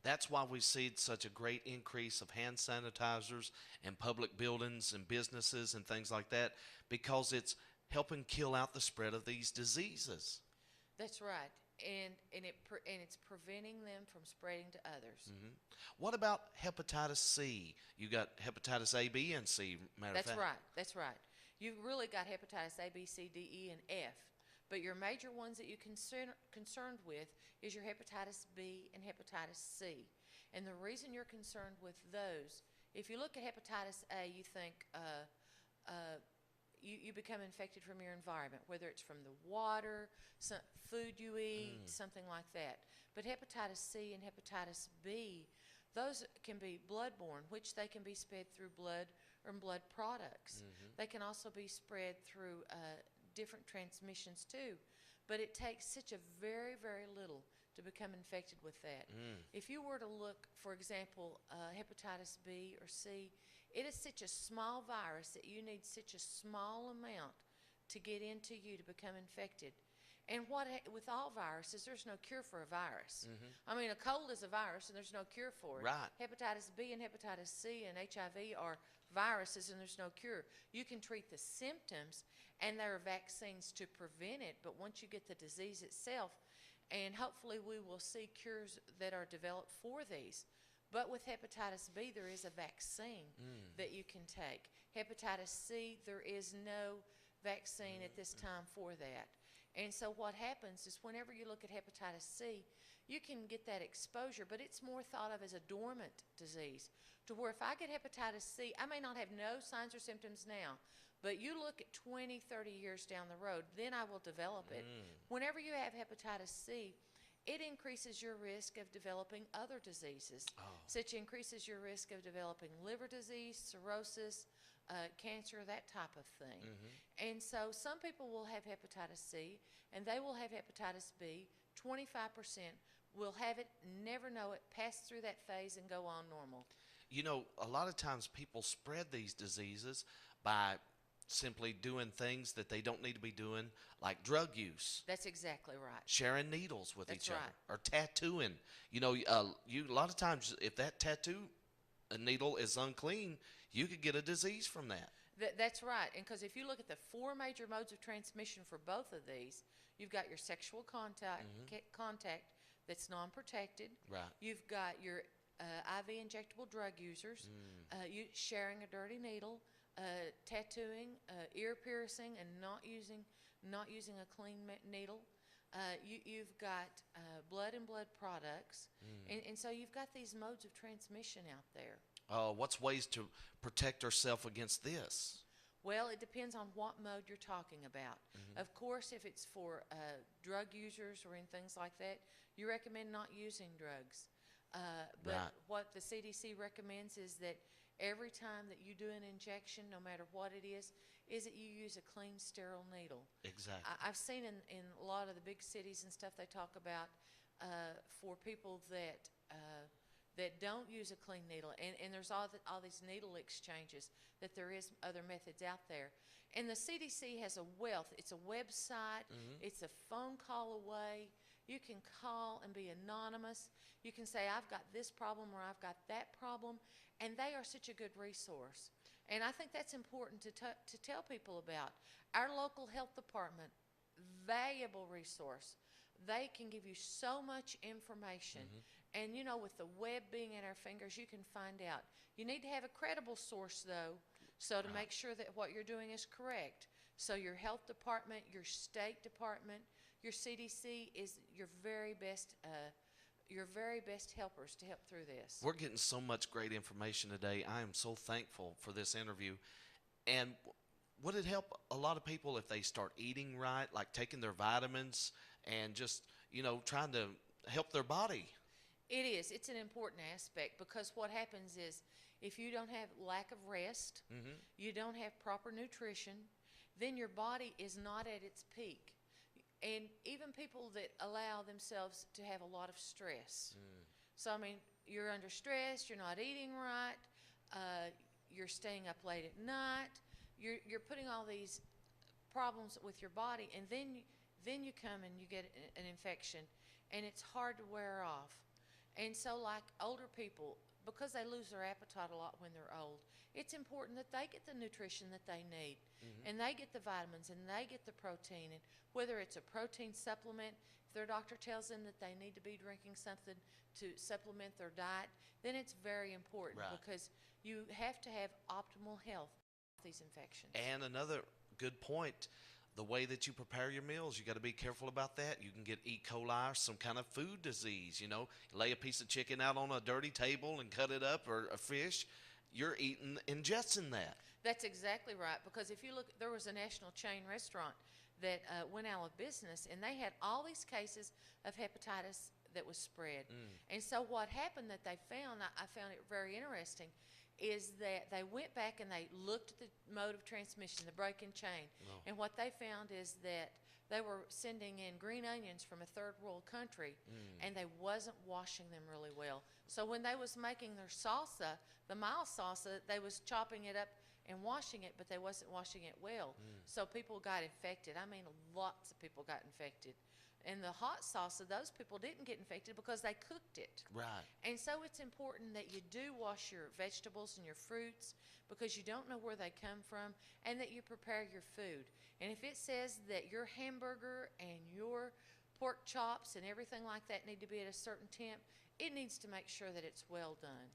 That's why we see such a great increase of hand sanitizers in public buildings and businesses and things like that, because it's helping kill out the spread of these diseases. That's right. And it's preventing them from spreading to others. Hmm. What about hepatitis C? You got hepatitis A, B, and C, matter of That's fact. right. That's right. You've really got hepatitis A, B, C, D, E, and F. But your major ones that you're concerned with is your hepatitis B and hepatitis C. And the reason you're concerned with those, if you look at hepatitis A, you think you become infected from your environment, whether it's from the water, some food you eat, Mm. something like that. But hepatitis C and hepatitis B, those can be bloodborne, which they can be spread through blood or blood products. Hmm. They can also be spread through different transmissions too. But it takes such a very, very little to become infected with that. Mm. If you were to look, for example, hepatitis B or C, it is such a small virus that you need such a small amount to get into you to become infected. And with all viruses, there's no cure for a virus. Hmm. I mean, a cold is a virus, and there's no cure for it. Right. Hepatitis B and hepatitis C and HIV are viruses, and there's no cure. You can treat the symptoms, and there are vaccines to prevent it. But once you get the disease itself, and hopefully we will see cures that are developed for these. But with hepatitis B, there is a vaccine Mm. that you can take. Hepatitis C, there is no vaccine at this time for that. And so what happens is whenever you look at hepatitis C, you can get that exposure, but it's more thought of as a dormant disease. To where if I get hepatitis C, I may not have no signs or symptoms now, but you look at 20, 30 years down the road, then I will develop it. Mm. Whenever you have hepatitis C, it increases your risk of developing other diseases, Oh. such increases your risk of developing liver disease, cirrhosis, cancer, that type of thing. Hmm. And so some people will have hepatitis C and they will have hepatitis B. 25% will have it, never know it, pass through that phase and go on normal. You know, a lot of times people spread these diseases by simply doing things that they don't need to be doing, like drug use, That's exactly right. sharing needles with That's each other, right. or tattooing. You know, you a lot of times if that tattoo needle is unclean, you could get a disease from that. That's right. And because if you look at the four major modes of transmission for both of these, you've got your sexual Hmm. contact that's non-protected. Right. You've got your IV injectable drug users, Mm. you sharing a dirty needle, tattooing, ear piercing, and not using a clean needle. You've got blood and blood products, Mm. and so you've got these modes of transmission out there. What's ways to protect ourselves against this? Well, it depends on what mode you're talking about. Hmm. Of course, if it's for drug users or in things like that, you recommend not using drugs. But Right. what the CDC recommends is that every time that you do an injection, no matter what it is that you use a clean, sterile needle. Exactly. I've seen in a lot of the big cities and stuff, they talk about for people that don't use a clean needle, and there's all these needle exchanges, that there is other methods out there. And the CDC has a wealth. It's a website. Hmm. It's a phone call away. You can call and be anonymous. You can say, I've got this problem or I've got that problem, and they are such a good resource. And I think that's important to tell people about. Our local health department, valuable resource. They can give you so much information. Hmm. And you know, with the web being at our fingers, you can find out. You need to have a credible source, though, so to Right. make sure that what you're doing is correct. So your health department, your state department, your CDC is your very best helpers to help through this. We're getting so much great information today. I am so thankful for this interview. And would it help a lot of people if they start eating right, like taking their vitamins and just, trying to help their body? It is. It's an important aspect because what happens is if you don't have lack of rest, Hmm. you don't have proper nutrition, then your body is not at its peak. And even people that allow themselves to have a lot of stress. So, I mean, you're under stress, you're not eating right, you're staying up late at night, you're putting all these problems with your body, and then you come and you get an infection, and it's hard to wear off. And so, like older people, because they lose their appetite a lot when they're old, it's important that they get the nutrition that they need, and they get the vitamins, and they get the protein. And whether it's a protein supplement, if their doctor tells them that they need to be drinking something to supplement their diet, then it's very important Right. because you have to have optimal health with these infections. And another good point, the way that you prepare your meals, you got to be careful about that. You can get E. coli or some kind of food disease. Lay a piece of chicken out on a dirty table and cut it up, or a fish. You're ingesting that. That's exactly right, because if you look, there was a national chain restaurant that went out of business, and they had all these cases of hepatitis that was spread. And so what happened that they found, I found it very interesting, is that they went back and they looked at the mode of transmission, the break-in chain, and what they found is that they were sending in green onions from a third world country, and they wasn't washing them really well. So when they was making their salsa, the mild salsa, they was chopping it up and washing it, but they wasn't washing it well. So people got infected. I mean, lots of people got infected. And the hot salsa, those people didn't get infected because they cooked it. Right. And so it's important that you do wash your vegetables and your fruits, because you don't know where they come from, and that you prepare your food. And if it says that your hamburger and your pork chops and everything like that need to be at a certain temp, it needs to make sure that it's well done.